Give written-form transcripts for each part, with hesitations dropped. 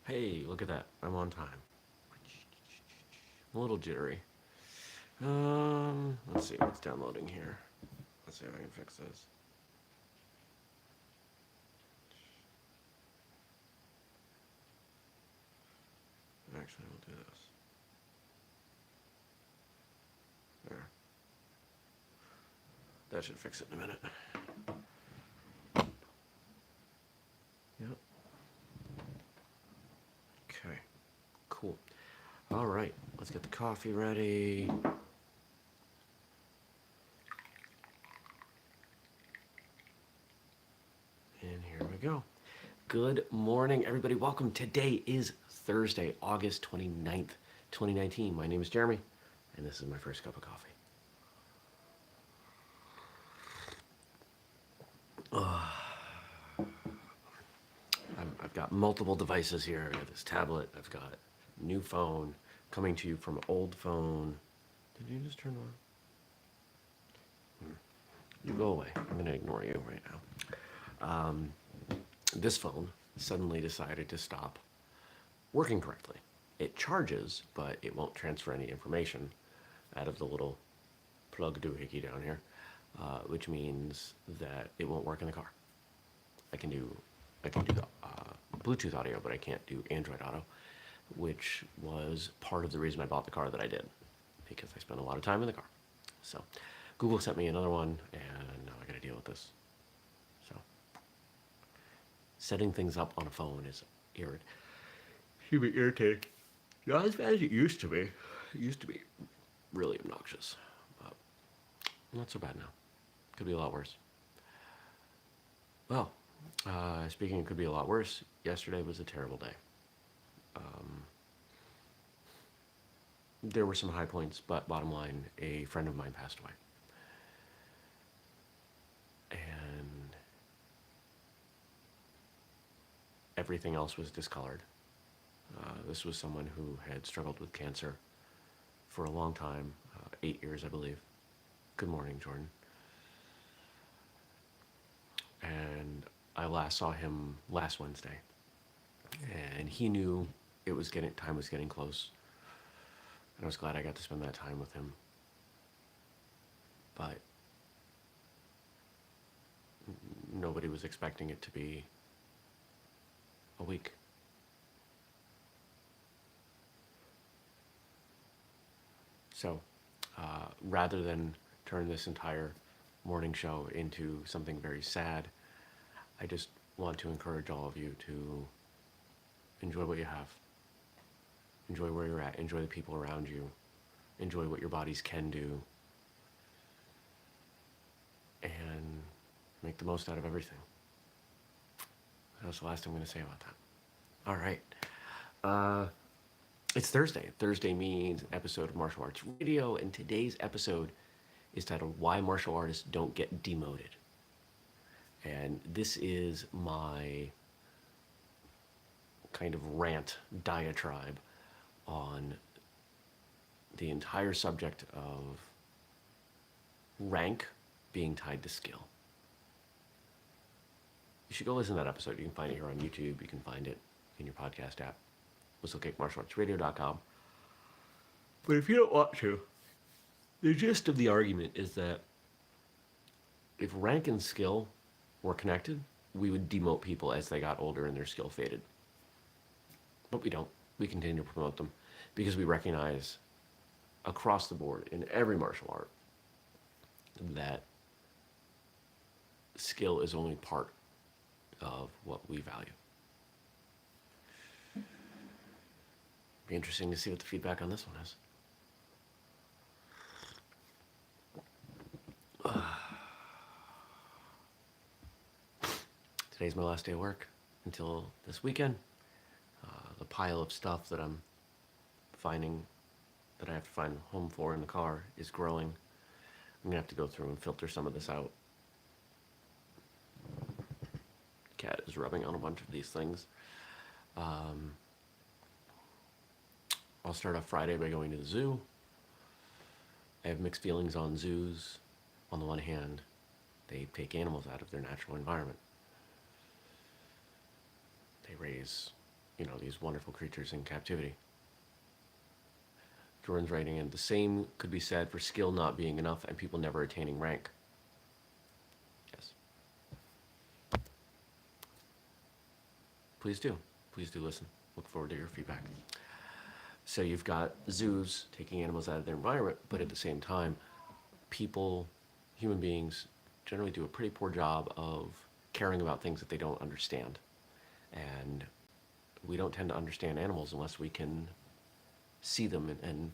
Hey, look at that. I'm on time. I'm a little jittery. Let's see what's downloading here. Let's see if I can fix this. Actually, we'll do this. There. That should fix it in a minute. Yep. Okay. Cool. All right. Let's get the coffee ready. And here we go. Good morning, everybody. Welcome. Today is Thursday, August 29th, 2019. My name is Jeremy, and this is my first cup of coffee. I've got multiple devices here. I got this tablet. I've got a new phone coming to you from an old phone. Did you just turn on? You go away. I'm going to ignore you right now. This phone suddenly decided to stop working correctly. It charges, but it won't transfer any information out of the little plug doohickey down here, which means that it won't work in the car. I can do the Bluetooth audio, but I can't do Android Auto, which was part of the reason I bought the car that I did, because I spent a lot of time in the car. So Google sent me another one, and now I got to deal with this. So setting things up on a phone is irritating. Not as bad as it used to be. It used to be really obnoxious, but not so bad now. Could be a lot worse. Well, speaking of could be a lot worse, yesterday was a terrible day. There were some high points, but bottom line, a friend of mine passed away. And everything else was discolored. This was someone who had struggled with cancer for a long time, 8 years, I believe. Good morning, Jordan. And I last saw him last Wednesday, and he knew time was getting close, and I was glad I got to spend that time with him. But nobody was expecting it to be a week. So, rather than turn this entire morning show into something very sad, I just want to encourage all of you to enjoy what you have. Enjoy where you're at. Enjoy the people around you. Enjoy what your bodies can do. And make the most out of everything. That's the last thing I'm going to say about that. All right. It's Thursday. Thursday means an episode of Martial Arts Radio, and today's episode is titled Why Martial Artists Don't Get Demoted. And this is my kind of rant diatribe on the entire subject of rank being tied to skill. You should go listen to that episode. You can find it here on YouTube. You can find it in your podcast app, whistlekickmartialartsradio.com. But if you don't want to, the gist of the argument is that if rank and skill were connected, we would demote people as they got older and their skill faded. But we don't. We continue to promote them because we recognize across the board in every martial art that skill is only part of what we value. Be interesting to see what the feedback on this one is. Today's my last day of work until this weekend. The pile of stuff that I'm finding that I have to find a home for in the car is growing. I'm gonna have to go through and filter some of this out. Cat is rubbing on a bunch of these things. I'll start off Friday by going to the zoo. I have mixed feelings on zoos. On the one hand, they take animals out of their natural environment. They raise these wonderful creatures in captivity. Jordan's writing in, the same could be said for skill not being enough and people never attaining rank. Yes. Please do. Please do listen. Look forward to your feedback. So you've got zoos taking animals out of their environment, but at the same time, people, human beings, generally do a pretty poor job of caring about things that they don't understand. And we don't tend to understand animals unless we can see them and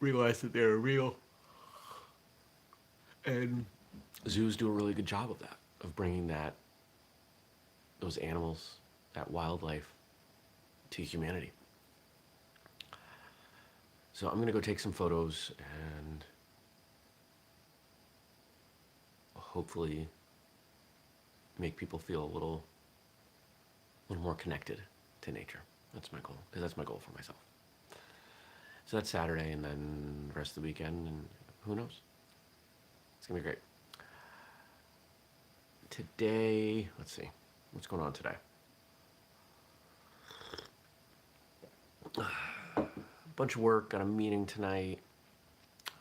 realize that they're real. And zoos do a really good job of that, of bringing those animals, that wildlife, to humanity. So I'm going to go take some photos and hopefully make people feel a little more connected to nature. That's my goal, because that's my goal for myself. So that's Saturday, and then the rest of the weekend, and who knows? It's going to be great. Today, let's see. What's going on today? Bunch of work, got a meeting tonight.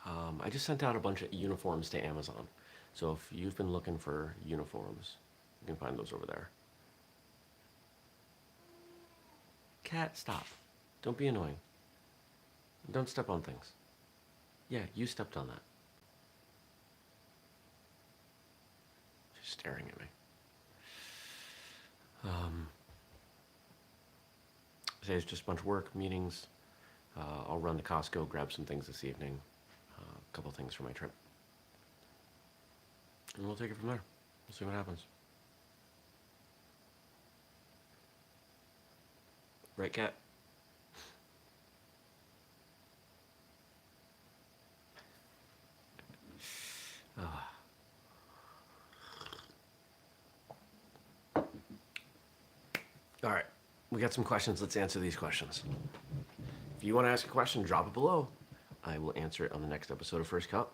I just sent out a bunch of uniforms to Amazon. So if you've been looking for uniforms, you can find those over there. Cat, stop. Don't be annoying. Don't step on things. Yeah, you stepped on that. She's staring at me. Today's just a bunch of work, meetings. I'll run to Costco, grab some things this evening. A couple things for my trip. And we'll take it from there. We'll see what happens. Right, Cat? All right, we got some questions. Let's answer these questions. If you want to ask a question, drop it below. I will answer it on the next episode of First Cup.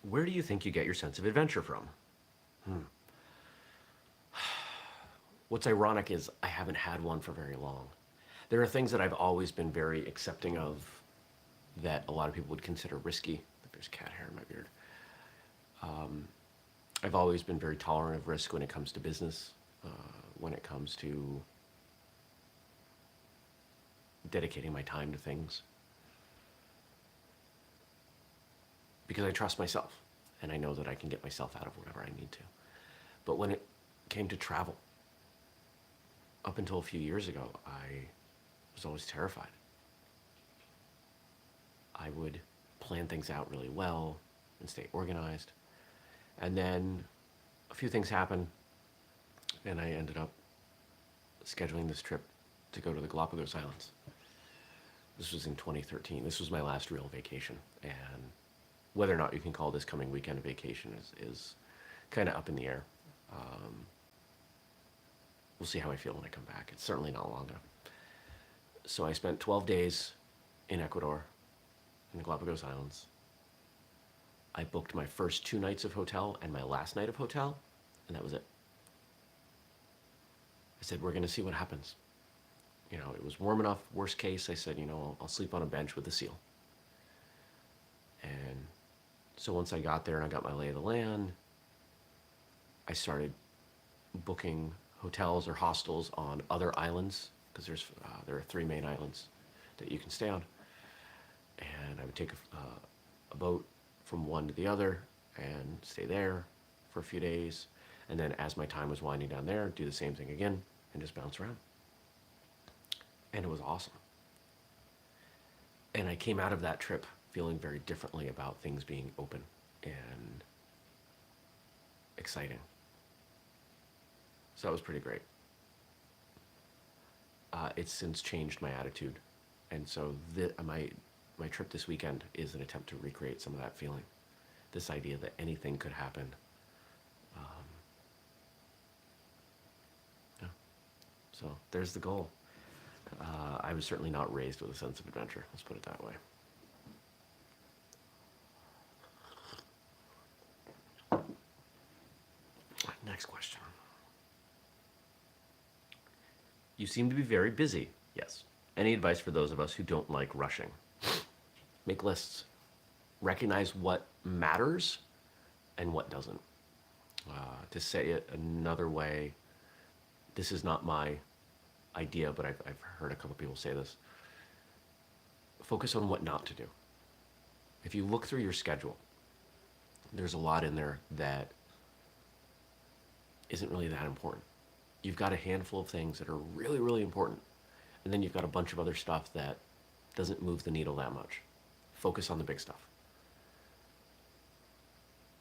Where do you think you get your sense of adventure from? What's ironic is I haven't had one for very long. There are things that I've always been very accepting of that a lot of people would consider risky. There's cat hair in my beard. I've always been very tolerant of risk when it comes to business, when it comes to dedicating my time to things. Because I trust myself, and I know that I can get myself out of whatever I need to. But when it came to travel, up until a few years ago, I was always terrified. I would plan things out really well and stay organized. And then a few things happened, and I ended up scheduling this trip to go to the Galapagos Islands. This was in 2013. This was my last real vacation. And whether or not you can call this coming weekend a vacation is kind of up in the air. We'll see how I feel when I come back. It's certainly not long enough. So I spent 12 days in Ecuador, in the Galapagos Islands. I booked my first 2 nights of hotel and my last night of hotel, and that was it. I said, we're going to see what happens. It was warm enough. Worst case, I said, I'll sleep on a bench with a seal. And so once I got there and I got my lay of the land, I started booking hotels or hostels on other islands, because there are 3 main islands that you can stay on. And I would take a boat from one to the other and stay there for a few days. And then as my time was winding down there, do the same thing again and just bounce around. And it was awesome. And I came out of that trip feeling very differently about things being open and exciting. So that was pretty great. It's since changed my attitude. And so my trip this weekend is an attempt to recreate some of that feeling. This idea that anything could happen. Yeah. So there's the goal. I was certainly not raised with a sense of adventure. Let's put it that way. Next question. You seem to be very busy. Yes. Any advice for those of us who don't like rushing? Make lists. Recognize what matters and what doesn't. To say it another way, this is not my idea, but I've heard a couple people say this. Focus on what not to do. If you look through your schedule, there's a lot in there that isn't really that important. You've got a handful of things that are really, really important. And then you've got a bunch of other stuff that doesn't move the needle that much. Focus on the big stuff.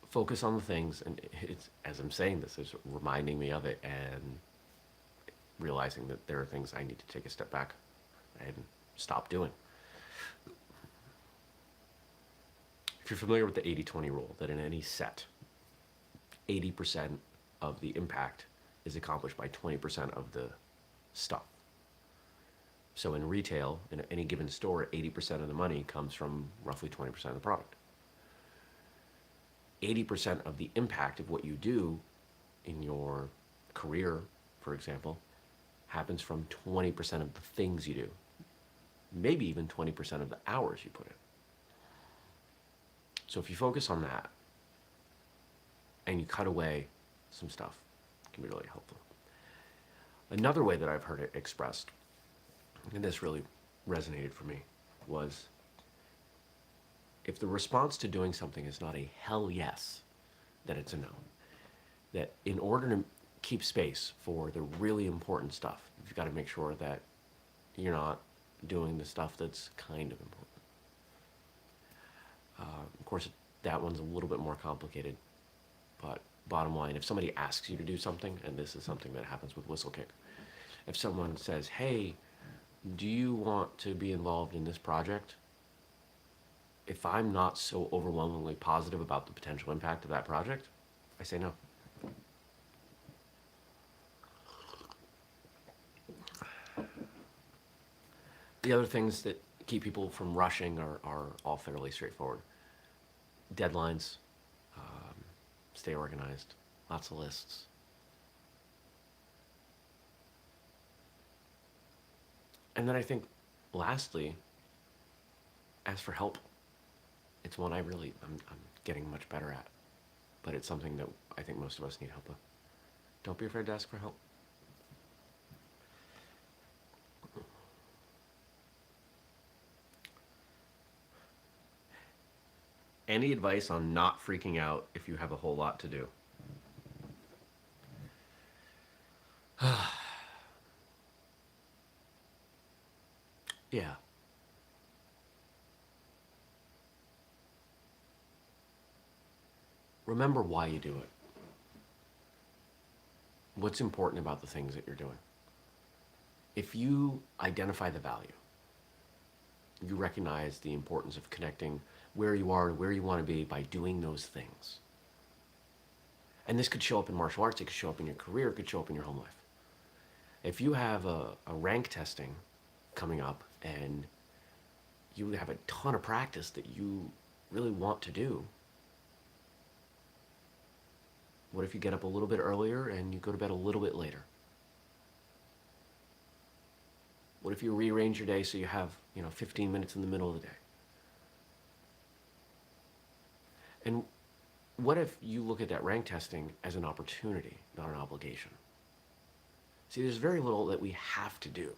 Focus on the things, and it's, as I'm saying this, it's reminding me of it and realizing that there are things I need to take a step back and stop doing. If you're familiar with the 80-20 rule, that in any set, 80% of the impact is accomplished by 20% of the stuff. So in retail, in any given store, 80% of the money comes from roughly 20% of the product. 80% of the impact of what you do in your career, for example, happens from 20% of the things you do. Maybe even 20% of the hours you put in. So if you focus on that and you cut away some stuff, it can be really helpful. Another way that I've heard it expressed, and this really resonated for me, was if the response to doing something is not a hell yes, then it's a no. That in order to keep space for the really important stuff, you've got to make sure that you're not doing the stuff that's kind of important. Of course, that one's a little bit more complicated, but bottom line, if somebody asks you to do something, and this is something that happens with whistlekick, if someone says, hey, do you want to be involved in this project? If I'm not so overwhelmingly positive about the potential impact of that project, I say no. The other things that keep people from rushing are all fairly straightforward. Deadlines, stay organized, lots of lists. And then I think, lastly, ask for help. It's one I'm getting much better at, but it's something that I think most of us need help with. Don't be afraid to ask for help. Any advice on not freaking out if you have a whole lot to do? Yeah. Remember why you do it. What's important about the things that you're doing? If you identify the value, you recognize the importance of connecting where you are and where you want to be by doing those things. And this could show up in martial arts, it could show up in your career, it could show up in your home life. If you have a rank testing coming up and you have a ton of practice that you really want to do, what if you get up a little bit earlier and you go to bed a little bit later? What if you rearrange your day so you have, 15 minutes in the middle of the day? And what if you look at that rank testing as an opportunity, not an obligation? See, there's very little that we have to do.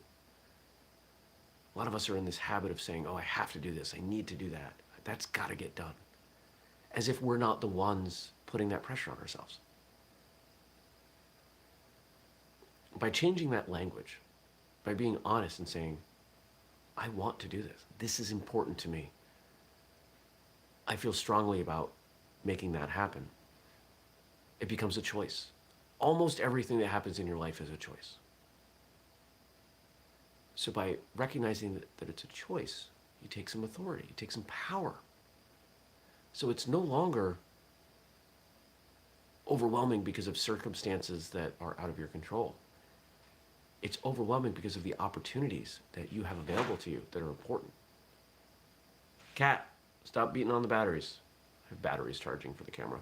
A lot of us are in this habit of saying, oh, I have to do this, I need to do that. That's got to get done. As if we're not the ones putting that pressure on ourselves. By changing that language, by being honest and saying, I want to do this. This is important to me. I feel strongly about making that happen. It becomes a choice. Almost everything that happens in your life is a choice. So by recognizing that it's a choice, you take some authority, you take some power. So it's no longer overwhelming because of circumstances that are out of your control. It's overwhelming because of the opportunities that you have available to you that are important. Cat, stop beating on the batteries. I have batteries charging for the camera.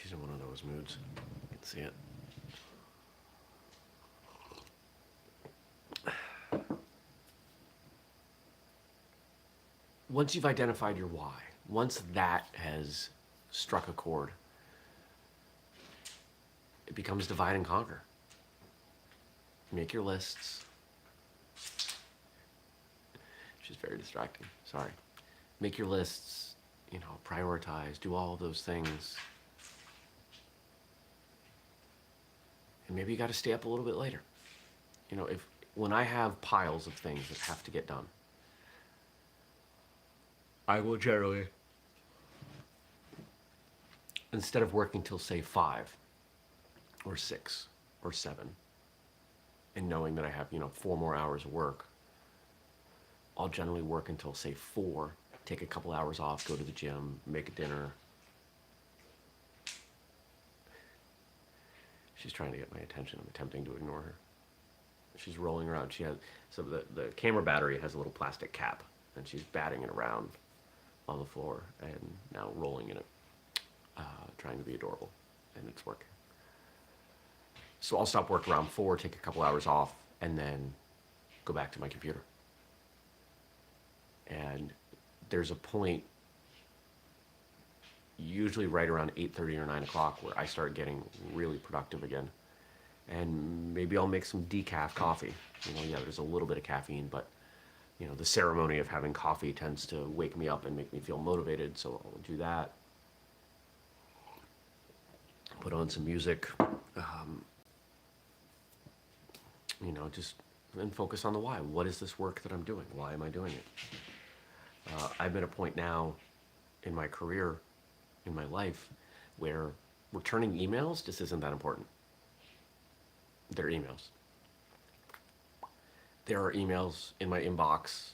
She's in one of those moods. You can see it. Once you've identified your why, once that has struck a chord, it becomes divide and conquer. Make your lists. She's very distracting. Sorry. Make your lists, prioritize, do all of those things. And maybe you got to stay up a little bit later. When I have piles of things that have to get done, I will generally, instead of working till say 5 or 6 or 7, and knowing that I have, 4 more hours of work, I'll generally work until say 4, take a couple hours off, go to the gym, make a dinner. She's trying to get my attention. I'm attempting to ignore her. She's rolling around. So the camera battery has a little plastic cap, and she's batting it around on the floor and now rolling in it, trying to be adorable, and it's working. So I'll stop work around 4, take a couple hours off, and then go back to my computer. And there's a point, usually right around 8:30 or 9 o'clock, where I start getting really productive again. And maybe I'll make some decaf coffee. There's a little bit of caffeine, but the ceremony of having coffee tends to wake me up and make me feel motivated, so I'll do that. Put on some music, just and focus on the why. What is this work that I'm doing? Why am I doing it? I'm at a point now in my career, in my life, where returning emails just isn't that important. They're emails. There are emails in my inbox.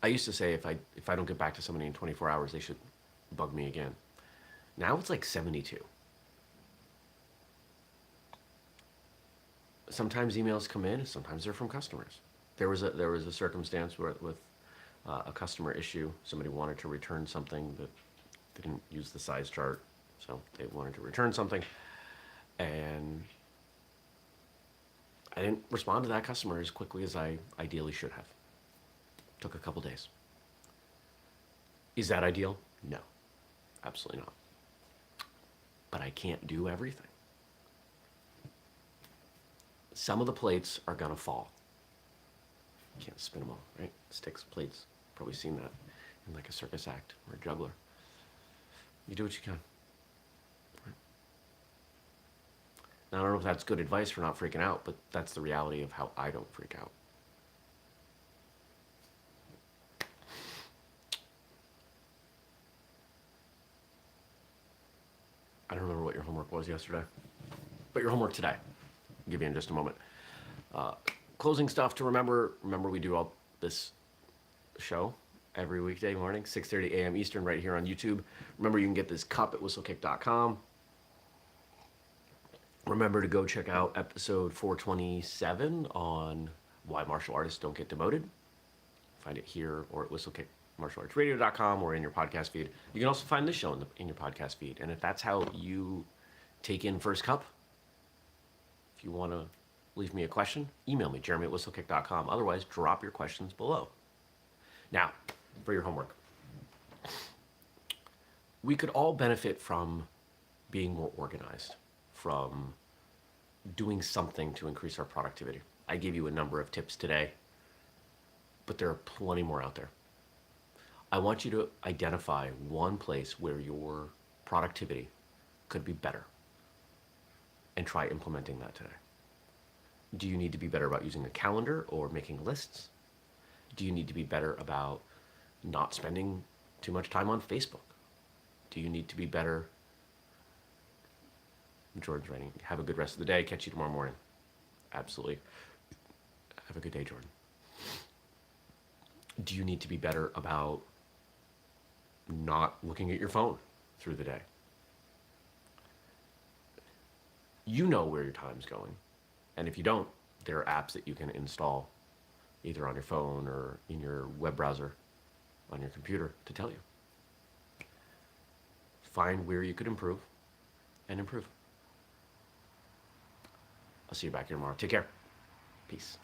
I used to say if I don't get back to somebody in 24 hours, they should bug me again. Now it's like 72. Sometimes emails come in, sometimes they're from customers. There was a circumstance with a customer issue. Somebody wanted to return something that didn't use the size chart, so they wanted to return something, and I didn't respond to that customer as quickly as I ideally should have. Took a couple days. Is that ideal? No, absolutely not. But I can't do everything. Some of the plates are gonna fall. Can't spin them all, right? Sticks, plates. Probably seen that in like a circus act or a juggler. You do what you can. Right? Now, I don't know if that's good advice for not freaking out, but that's the reality of how I don't freak out. I don't remember what your homework was yesterday, but your homework today, I'll give you in just a moment. Closing stuff to remember. Remember, we do all this show every weekday morning, 6:30 a.m. Eastern, right here on YouTube. Remember, you can get this cup at whistlekick.com. Remember to go check out episode 427 on why martial artists don't get demoted. Find it here or at whistlekickmartialartsradio.com or in your podcast feed. You can also find this show in your podcast feed. And if that's how you take in First Cup, if you want to leave me a question, email me, jeremy@whistlekick.com. Otherwise, drop your questions below. Now, for your homework. We could all benefit from being more organized, from doing something to increase our productivity. I gave you a number of tips today, but there are plenty more out there. I want you to identify one place where your productivity could be better and try implementing that today. Do you need to be better about using a calendar or making lists? Do you need to be better about not spending too much time on Facebook? Do you need to be better? Jordan's writing, have a good rest of the day. Catch you tomorrow morning. Absolutely. Have a good day, Jordan. Do you need to be better about not looking at your phone through the day? You know where your time's going. And if you don't, there are apps that you can install either on your phone or in your web browser on your computer to tell you. find where you could improve and improve. I'll see you back here tomorrow. Take care. Peace.